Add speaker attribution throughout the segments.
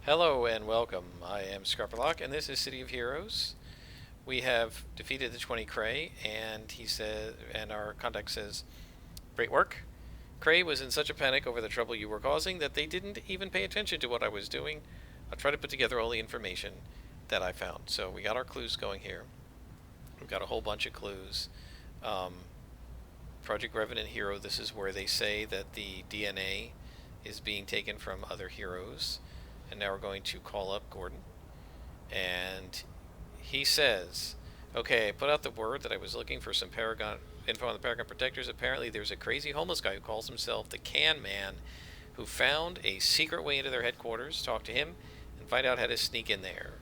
Speaker 1: Hello and welcome. I am Scarperlock, and this is City of Heroes. We have defeated the 20 Cray, and our contact says, "Great work. Cray was in such a panic over the trouble you were causing that they didn't even pay attention to what I was doing. I'll try to put together all the information that I found." So we got our clues going here. We've got a whole bunch of clues. Um, Project Revenant Hero. This is where they say that the DNA is being taken from other heroes. And now we're going to call up Gordon. And he says, "Okay, I put out the word that I was looking for some Paragon info on the Paragon Protectors. Apparently there's a crazy homeless guy who calls himself the Can Man who found a secret way into their headquarters. Talk to him and find out how to sneak in there."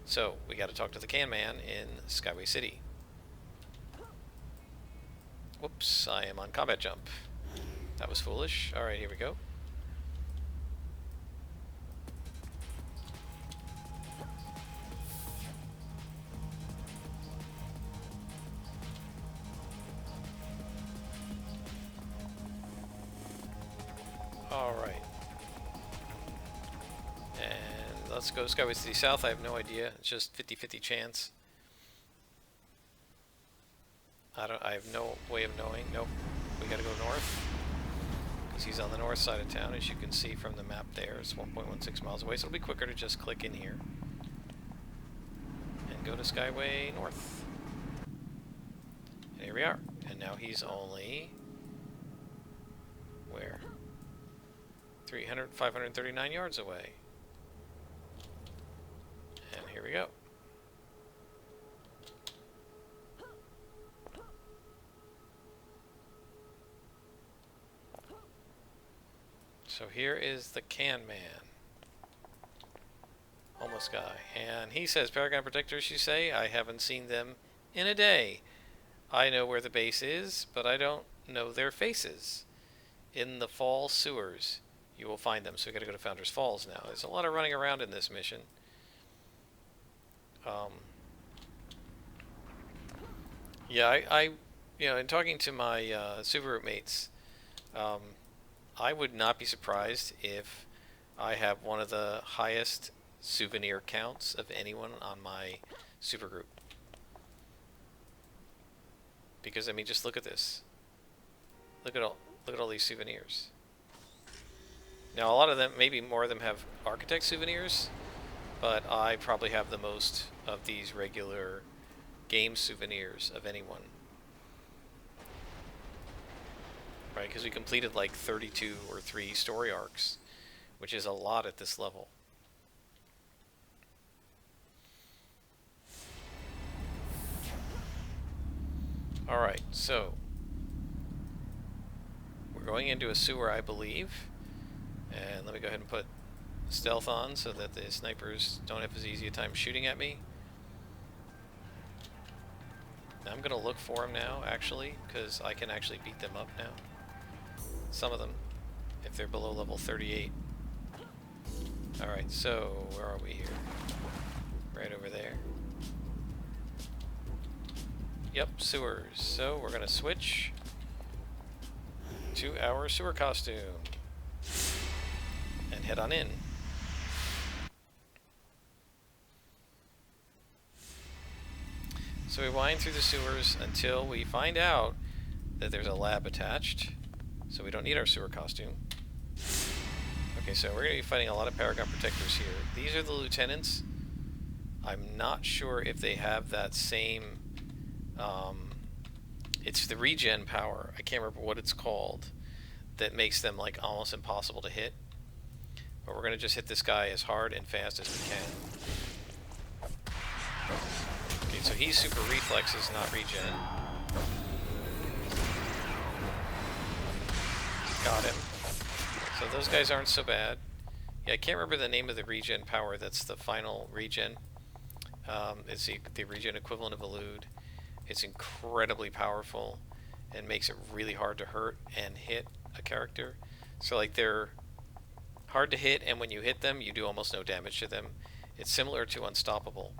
Speaker 1: So we got to talk to the Can Man in Skyway City. Whoops, I am on combat jump. That was foolish. Alright, here we go. Alright. And let's go Skyway City South. I have no idea. It's just 50-50 chance. I have no way of knowing. Nope. We gotta go north. Because he's on the north side of town, as you can see from the map there. It's 1.16 miles away, so it'll be quicker to just click in here. And go to Skyway North. And here we are. And now he's only... where? 539 yards away. And here we go. So here is the Can Man. Homeless guy. And he says, "Paragon Protectors, you say? I haven't seen them in a day. I know where the base is, but I don't know their faces. In the fall sewers, you will find them." So we gotta go to Founders Falls now. There's a lot of running around in this mission. Yeah, in talking to my Subaru mates, I would not be surprised if I have one of the highest souvenir counts of anyone on my super group. Because I mean, just look at this. Look at all these souvenirs. Now, a lot of them, maybe more of them, have architect souvenirs, but I probably have the most of these regular game souvenirs of anyone. Right, because we completed like 32 or 3 story arcs, which is a lot at this level. Alright, so we're going into a sewer, I believe. And let me go ahead and put stealth on so that the snipers don't have as easy a time shooting at me. Now I'm going to look for them now, actually, because I can actually beat them up now. Some of them, if they're below level 38. Alright, so where are we here? Right over there. Yep, sewers. So we're going to switch to our sewer costume and head on in. So we wind through the sewers until we find out that there's a lab attached. So we don't need our sewer costume. Okay, so we're going to be fighting a lot of Paragon Protectors here. These are the lieutenants. I'm not sure if they have that same... it's the regen power. I can't remember what it's called. That makes them like almost impossible to hit. But we're going to just hit this guy as hard and fast as we can. Okay, so he's super reflexes, not regen. Got him. So those guys aren't so bad. Yeah, I can't remember the name of the regen power. That's the final regen. It's the regen equivalent of Elude. It's incredibly powerful and makes it really hard to hurt and hit a character. So like they're hard to hit, and when you hit them, you do almost no damage to them. It's similar to Unstoppable,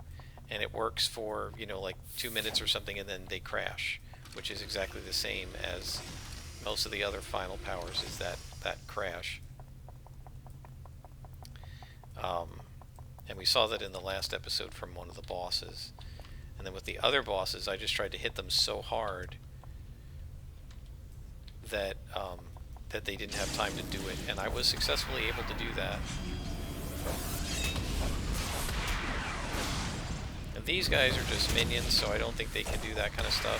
Speaker 1: and it works for, you know, like 2 minutes or something, and then they crash, which is exactly the same as most of the other final powers, is that crash. And we saw that in the last episode from one of the bosses. And then with the other bosses, I just tried to hit them so hard that that they didn't have time to do it, and I was successfully able to do that. And these guys are just minions, so I don't think they can do that kind of stuff.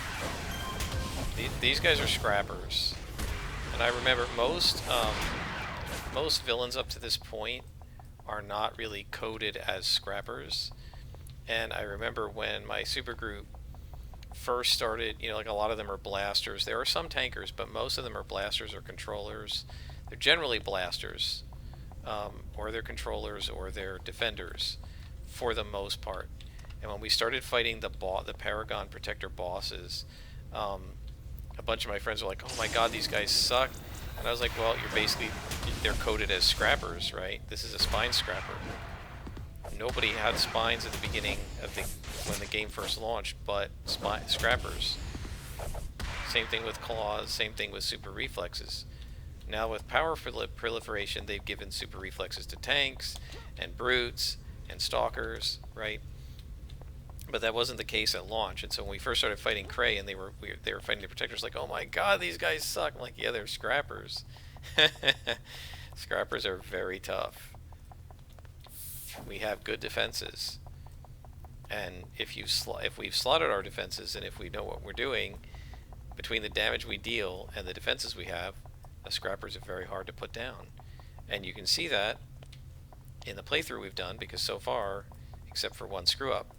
Speaker 1: These guys are scrappers, and I remember most villains up to this point are not really coded as scrappers. And I remember when my supergroup first started, you know, like a lot of them are blasters. There are some tankers, but most of them are blasters or controllers. They're generally blasters, or they're controllers, or they're defenders, for the most part. And when we started fighting the Paragon Protector bosses, a bunch of my friends were like, "Oh my God, these guys suck." And I was like, "Well, they're coded as scrappers, right? This is a spine scrapper." Nobody had spines at the beginning of when the game first launched, but scrappers. Same thing with claws, same thing with super reflexes. Now with power proliferation, they've given super reflexes to tanks and brutes and stalkers, right? But that wasn't the case at launch. And so when we first started fighting Cray and they were fighting the protectors, like, "Oh my God, these guys suck." I'm like, "Yeah, they're scrappers." Scrappers are very tough. We have good defenses, and if we've slotted our defenses, and if we know what we're doing, between the damage we deal and the defenses we have, the scrappers are very hard to put down. And you can see that in the playthrough we've done, because so far, except for one screw up,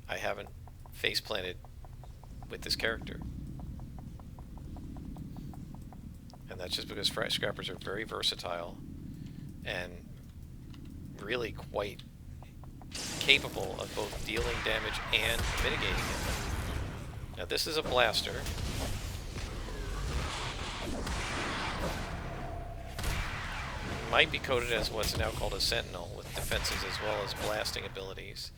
Speaker 1: I haven't face planted with this character. And that's just because scrappers are very versatile and really quite capable of both dealing damage and mitigating it. Now this is a blaster. Might be coded as what's now called a sentinel, with defenses as well as blasting abilities.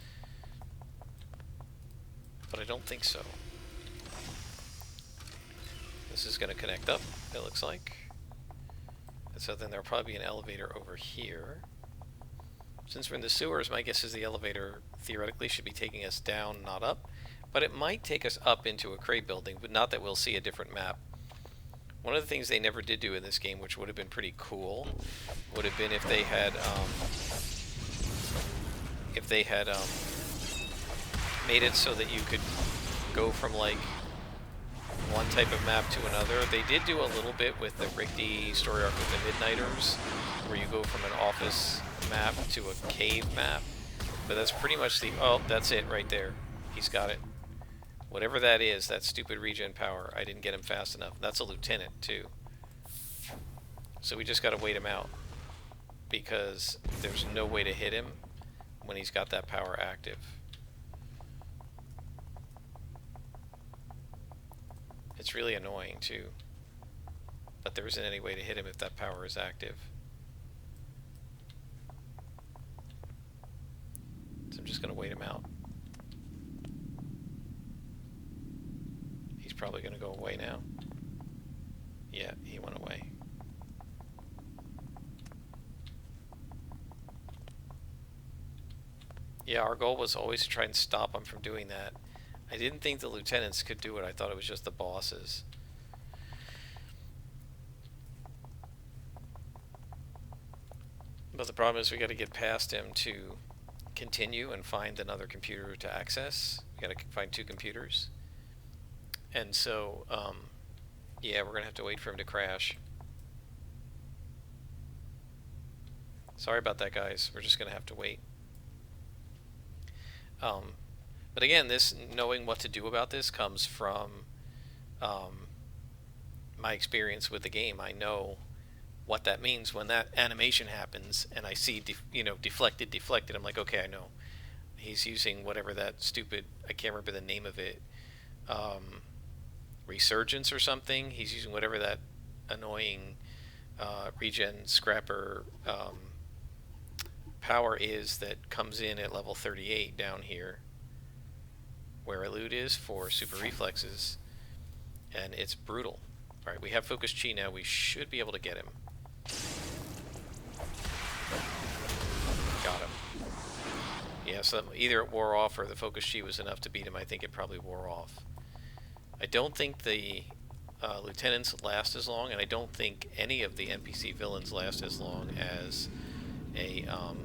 Speaker 1: But I don't think so. This is going to connect up, it looks like. And so then there'll probably be an elevator over here. Since we're in the sewers, my guess is the elevator theoretically should be taking us down, not up. But it might take us up into a Cray building, but not that we'll see a different map. One of the things they never did do in this game, which would have been pretty cool, would have been if they had made it so that you could go from like one type of map to another. They did do a little bit with the Rigby story arc with the Midnighters, where you go from an office map to a cave map, but that's pretty much oh, that's it right there. He's got it. Whatever that is, that stupid regen power, I didn't get him fast enough. That's a lieutenant too. So we just gotta wait him out, because there's no way to hit him when he's got that power active. It's really annoying too, but there isn't any way to hit him if that power is active. So I'm just going to wait him out. He's probably going to go away now. Yeah, he went away. Yeah, our goal was always to try and stop him from doing that. I didn't think the lieutenants could do it. I thought it was just the bosses. But the problem is we got to get past him to continue and find another computer to access. We got to find 2 computers. And so, yeah, we're going to have to wait for him to crash. Sorry about that, guys. We're just going to have to wait. But again, this knowing what to do about this comes from my experience with the game. I know what that means when that animation happens, and I see deflected. I'm like, okay, I know. He's using whatever that stupid, I can't remember the name of it, resurgence or something. He's using whatever that annoying regen scrapper power is that comes in at level 38 down here, where Elude is for super reflexes, and it's brutal. Alright, we have Focus Chi now. We should be able to get him. Yeah, so either it wore off or the focus chi was enough to beat him. I think it probably wore off. I don't think the lieutenants last as long, and I don't think any of the NPC villains last as long as a... oh,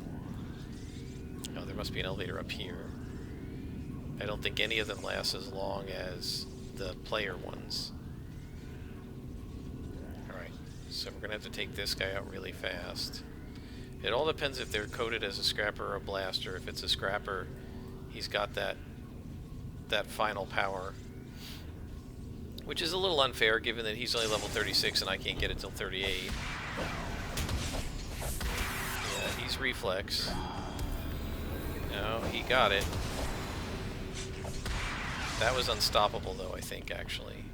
Speaker 1: there must be an elevator up here. I don't think any of them last as long as the player ones. Alright, so we're going to have to take this guy out really fast. It all depends if they're coded as a scrapper or a blaster. If it's a scrapper, he's got that final power, which is a little unfair given that he's only level 36 and I can't get it till 38. Yeah, he's reflex. No, he got it. That was unstoppable though, I think, actually.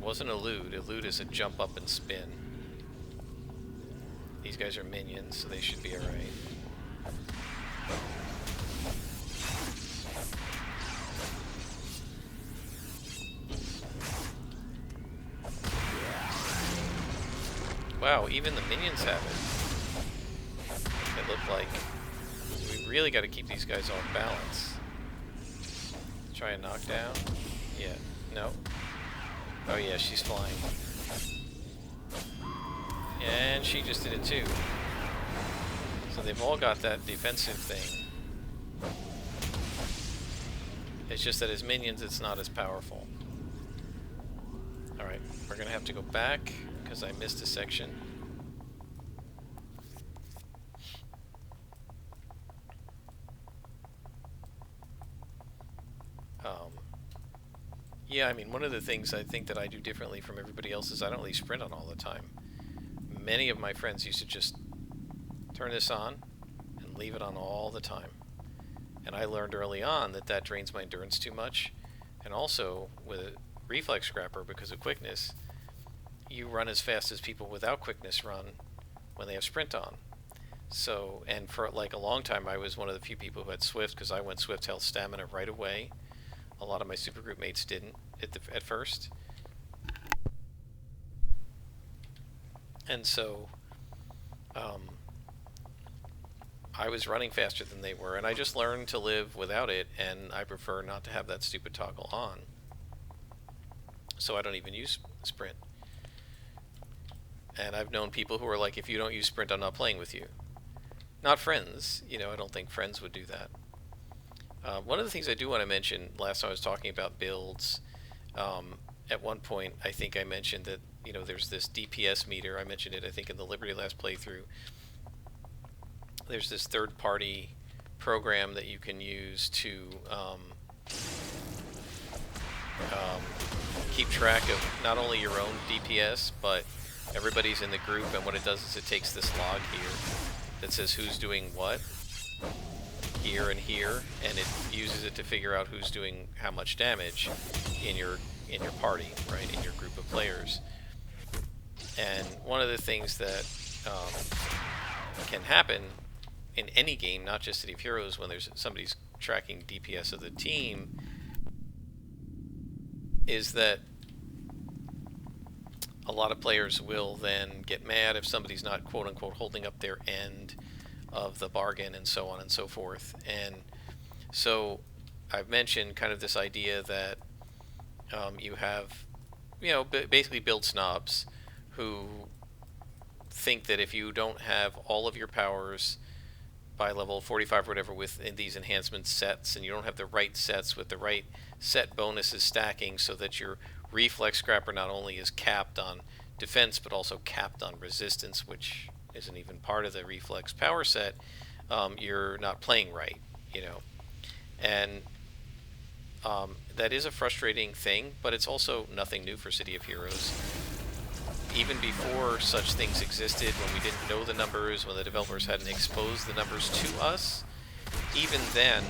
Speaker 1: It wasn't elude. Elude is a jump up and spin. These guys are minions, so they should be alright. Wow, even the minions have it. It looked like we really got to keep these guys off balance. Try a knockdown. Yeah. No. Oh yeah, she's flying. And she just did it too. So they've all got that defensive thing. It's just that as minions, it's not as powerful. Alright, we're going to have to go back because I missed a section. Yeah, I mean, one of the things I think that I do differently from everybody else is I don't really sprint on all the time. Many of my friends used to just turn this on and leave it on all the time. And I learned early on that that drains my endurance too much. And also, with a reflex scrapper, because of quickness, you run as fast as people without quickness run when they have sprint on. So, and for like a long time, I was one of the few people who had Swift, because I went Swift Health Stamina right away. A lot of my supergroup mates didn't at first. And so, I was running faster than they were, and I just learned to live without it, and I prefer not to have that stupid toggle on. So I don't even use sprint. And I've known people who are like, if you don't use sprint, I'm not playing with you. Not friends, you know, I don't think friends would do that. One of the things I do want to mention, last time I was talking about builds, at one point I think I mentioned that, you know, there's this DPS meter. I mentioned it, I think, in the Liberty last playthrough. There's this third-party program that you can use to keep track of not only your own DPS, but everybody's in the group, and what it does is it takes this log here that says who's doing what here and here, and it uses it to figure out who's doing how much damage in your party, right, in your group of players. And one of the things that can happen in any game, not just City of Heroes, when there's somebody's tracking DPS of the team, is that a lot of players will then get mad if somebody's not quote-unquote holding up their end of the bargain, and so on and so forth. And so I've mentioned kind of this idea that you have, you know, basically build snobs who think that if you don't have all of your powers by level 45 or whatever within these enhancement sets, and you don't have the right sets with the right set bonuses stacking so that your reflex scrapper not only is capped on defense but also capped on resistance, which isn't even part of the reflex power set, you're not playing right, you know. And that is a frustrating thing, but it's also nothing new for City of Heroes. Even before such things existed, when we didn't know the numbers, when the developers hadn't exposed the numbers to us, even then,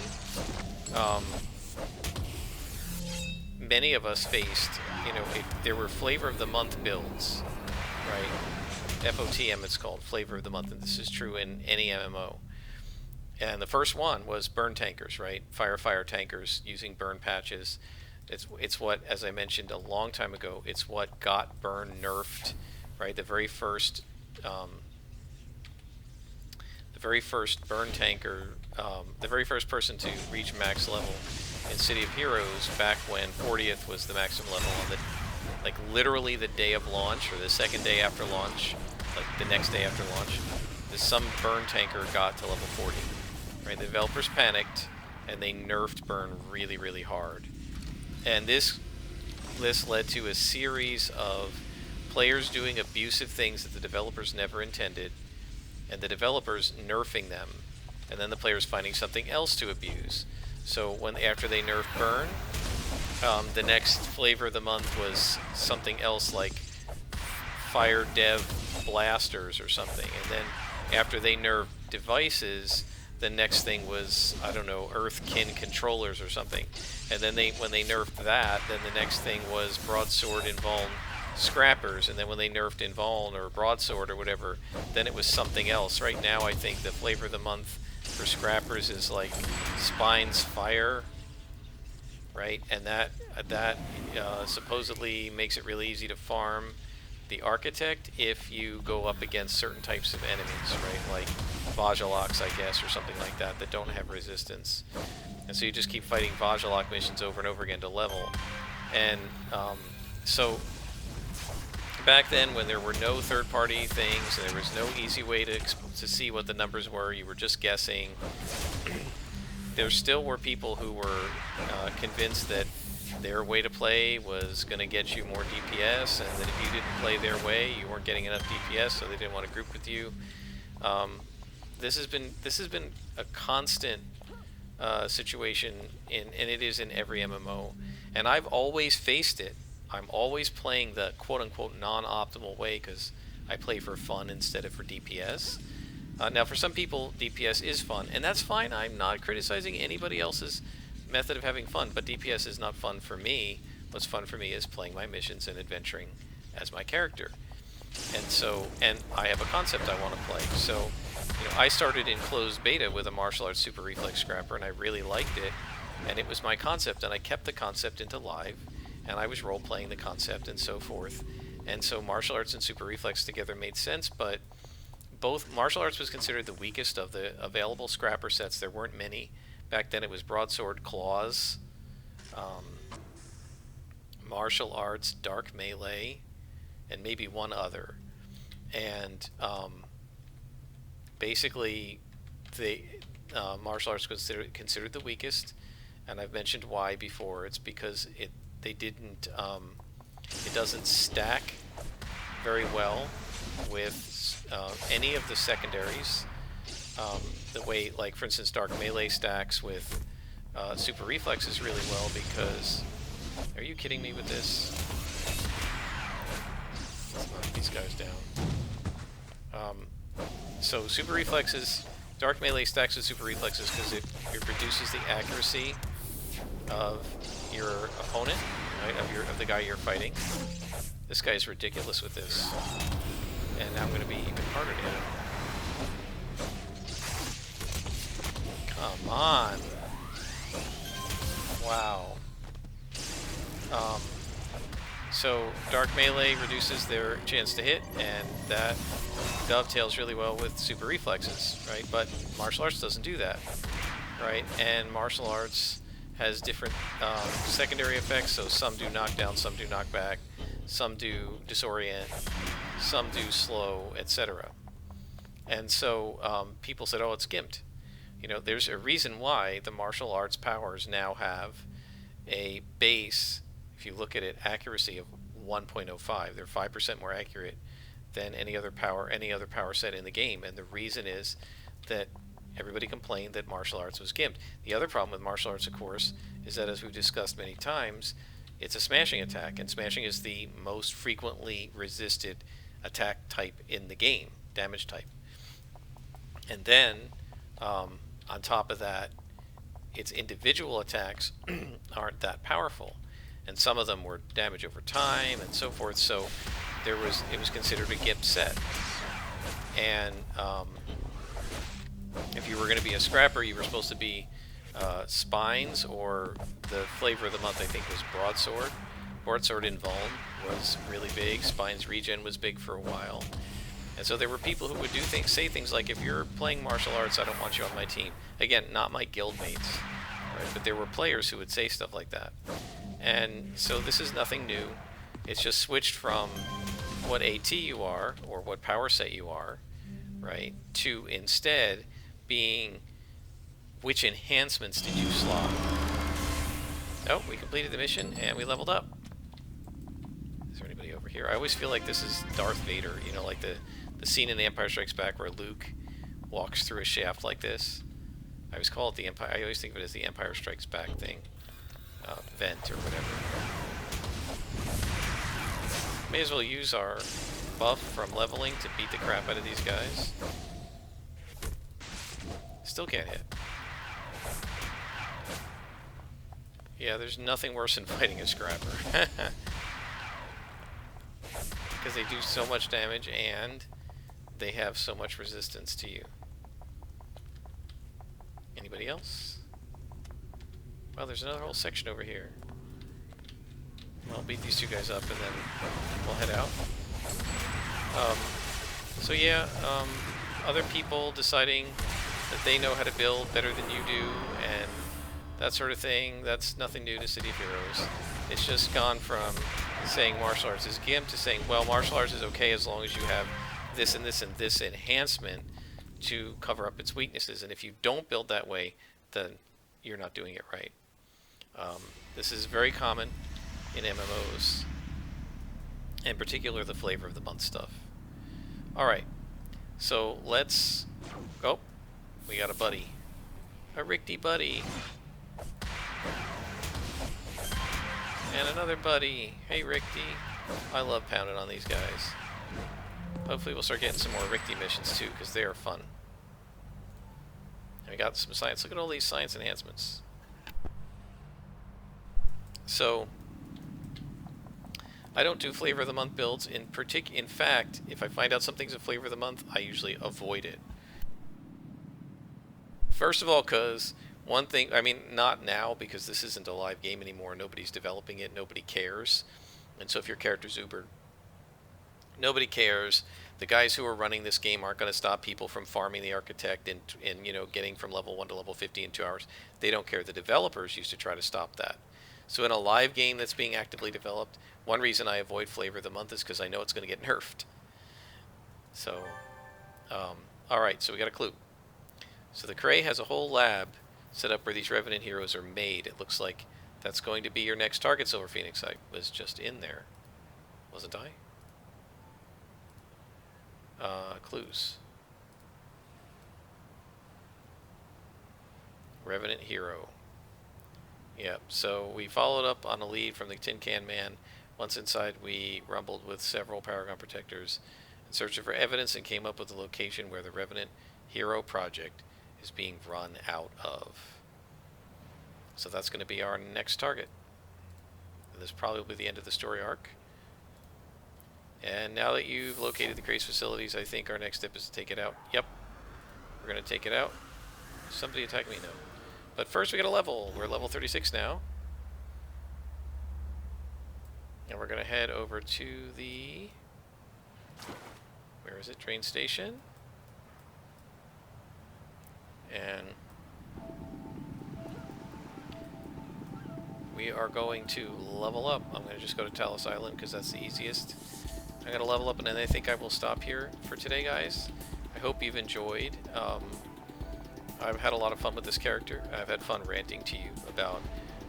Speaker 1: many of us faced, you know, there were flavor of the month builds, right? FOTM it's called, flavor of the month, and this is true in any MMO. And the first one was burn tankers, right? Fire tankers using burn patches. It's what, as I mentioned a long time ago, it's what got burn nerfed, right? The very first very first burn tanker, the very first person to reach max level in City of Heroes back when 40th was the maximum level on the, like literally the day of launch or the second day after launch, like the next day after launch, some burn tanker got to level 40. Right, the developers panicked and they nerfed burn really, really hard. And this led to a series of players doing abusive things that the developers never intended, and the developers nerfing them, and then the players finding something else to abuse. So after they nerfed burn, the next flavor of the month was something else like Fire Dev Blasters or something, and then after they nerfed devices, the next thing was, I don't know, Earthkin controllers or something. And then when they nerfed that, then the next thing was Broadsword Invuln Scrappers. And then when they nerfed Invuln or Broadsword or whatever, then it was something else. Right now, I think the flavor of the month for Scrappers is like Spines Fire, right? And that supposedly makes it really easy to farm the Architect if you go up against certain types of enemies, right? Like Vajaloks, I guess, or something like that don't have resistance. And so you just keep fighting Vajalok missions over and over again to level. And so back then, when there were no third-party things, and there was no easy way to see what the numbers were, you were just guessing, there still were people who were convinced that their way to play was going to get you more DPS, and that if you didn't play their way, you weren't getting enough DPS, so they didn't want to group with you. This has been a constant situation, and it is in every MMO, and I've always faced it. I'm always playing the quote-unquote non-optimal way because I play for fun instead of for DPS. Now, for some people, DPS is fun, and that's fine. I'm not criticizing anybody else's method of having fun, but DPS is not fun for me. What's fun for me is playing my missions and adventuring as my character. And I have a concept I want to play. So, I started in closed beta with a martial arts super reflex scrapper, and I really liked it, and it was my concept, and I kept the concept into live, and I was role-playing the concept and so forth. And so martial arts and super reflex together made sense, but both martial arts was considered the weakest of the available scrapper sets. There weren't many. Back then it was broadsword, claws, martial arts, dark melee, and maybe one other. And basically, the martial arts was considered the weakest, and I've mentioned why before. It's because it doesn't stack very well with any of the secondaries. The way, like for instance, dark melee stacks with super reflexes really well because. Are you kidding me with this? Let's knock these guys down. So super reflexes, dark melee stacks with super reflexes because it reduces the accuracy of your opponent, right? Of the guy you're fighting. This guy's ridiculous with this, and now I'm going to be even harder to hit him. Come on! Wow. So dark melee reduces their chance to hit, and that dovetails really well with super reflexes, right? But martial arts doesn't do that, right? And martial arts has different secondary effects, so some do knockdown, some do knockback, some do disorient, some do slow, etc. And so people said, oh, it's gimped. There's a reason why the martial arts powers now have a base, if you look at it, accuracy of 1.05. They're 5% more accurate than any other power set in the game. And the reason is that everybody complained that martial arts was gimped. The other problem with martial arts, of course, is that, as we've discussed many times, it's a smashing attack, and smashing is the most frequently resisted attack type in the game, damage type. And then, on top of that, its individual attacks aren't that powerful, and some of them were damage over time and so forth. So it was considered a GIMP set. And if you were going to be a scrapper, you were supposed to be Spines, or the flavor of the month I think was Broadsword. Broadsword Invuln was really big. Spines Regen was big for a while. And so there were people who would say things like, if you're playing martial arts, I don't want you on my team. Again, not my guild mates, right? But there were players who would say stuff like that. And so this is nothing new. It's just switched from what AT you are, or what power set you are, right, to instead being which enhancements did you slot. Oh, we completed the mission and we leveled up. Is there anybody over here? I always feel like this is Darth Vader, you know, like the scene in The Empire Strikes Back where Luke walks through a shaft like this. I always call it the Empire. I always think of it as the Empire Strikes Back thing, vent or whatever. May as well use our buff from leveling to beat the crap out of these guys. Still can't hit. Yeah, there's nothing worse than fighting a scrapper. Because they do so much damage and they have so much resistance to you. Anybody else? Well, there's another whole section over here. I'll beat these two guys up and then we'll head out. So yeah, other people deciding that they know how to build better than you do and that sort of thing, that's nothing new to City of Heroes. It's just gone from saying martial arts is GIMP to saying, well, martial arts is okay as long as you have this and this and this enhancement to cover up its weaknesses. And if you don't build that way, then you're not doing it right. This is very common in MMOs, in particular the flavor of the month stuff. Alright, so let's... Oh, we got a buddy. A Richter buddy. And another buddy. Hey, Richter. I love pounding on these guys. Hopefully we'll start getting some more Richter missions too, because they are fun. And we got some science. Look at all these science enhancements. So, I don't do flavor of the month builds. In fact, if I find out something's a flavor of the month, I usually avoid it. First of all, because one thing, I mean, not now, because this isn't a live game anymore. Nobody's developing it. Nobody cares. And so if your character's Uber, nobody cares. The guys who are running this game aren't going to stop people from farming the architect and you know, getting from level 1 to level 50 in 2 hours. They don't care. The developers used to try to stop that. So in a live game that's being actively developed, one reason I avoid flavor of the month is because I know it's going to get nerfed. So, alright, so we got a clue. So the Cray has a whole lab set up where these Revenant heroes are made. It looks like that's going to be your next target, Silver Phoenix. I was just in there. Wasn't I? Clues. Revenant hero. Yep, so we followed up on a lead from the Tin Can Man. Once inside, we rumbled with several Paragon protectors in search for evidence and came up with the location where the Revenant Hero Project is being run out of. So that's going to be our next target. And this probably will be the end of the story arc. And now that you've located the Cray's facilities, I think our next step is to take it out. Yep, we're going to take it out. Somebody attack me? No. But first we got a level. We're level 36 now. And we're going to head over to the... Where is it? Train station. And we are going to level up. I'm going to just go to Talos Island because that's the easiest. I'm going to level up and then I think I will stop here for today, guys. I hope you've enjoyed. I've had a lot of fun with this character. I've had fun ranting to you about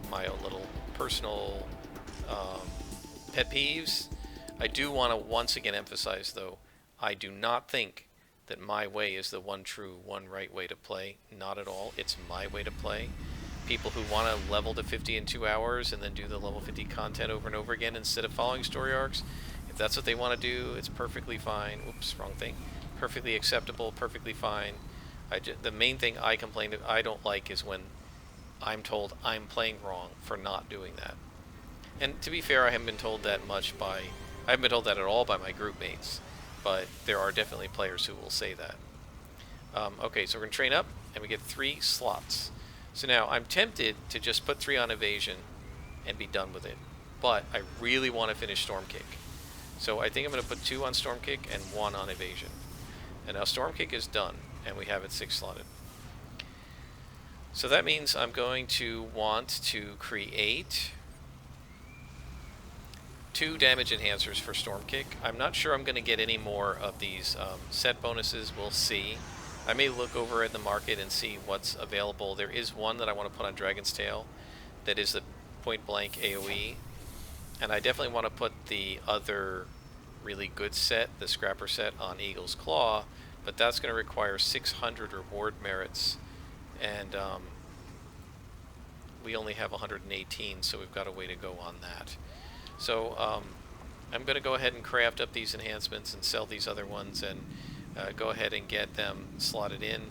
Speaker 1: my own little personal pet peeves. I do want to once again emphasize, though, I do not think that my way is the one true, one right way to play. Not at all. It's my way to play. People who want to level to 50 in 2 hours and then do the level 50 content over and over again instead of following story arcs, if that's what they want to do, it's perfectly fine. Oops, wrong thing. Perfectly acceptable, perfectly fine. The main thing I don't like is when I'm told I'm playing wrong for not doing that. And to be fair, I haven't been told that at all by my group mates, but there are definitely players who will say that. Okay, so we're going to train up, and we get 3 slots. So now, I'm tempted to just put 3 on evasion and be done with it, but I really want to finish Stormkick. So I think I'm going to put 2 on Stormkick and 1 on Evasion. And now Stormkick is done, and we have it 6 slotted. So that means I'm going to want to create 2 damage enhancers for Stormkick. I'm not sure I'm going to get any more of these set bonuses. We'll see. I may look over at the market and see what's available. There is one that I want to put on Dragon's Tail that is the point blank AoE. And I definitely want to put the other really good set, the Scrapper set, on Eagle's Claw, but that's going to require 600 reward merits, and we only have 118, so we've got a way to go on that. So I'm going to go ahead and craft up these enhancements and sell these other ones, and go ahead and get them slotted in,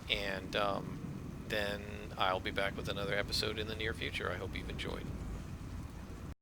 Speaker 1: and then I'll be back with another episode in the near future. I hope you've enjoyed.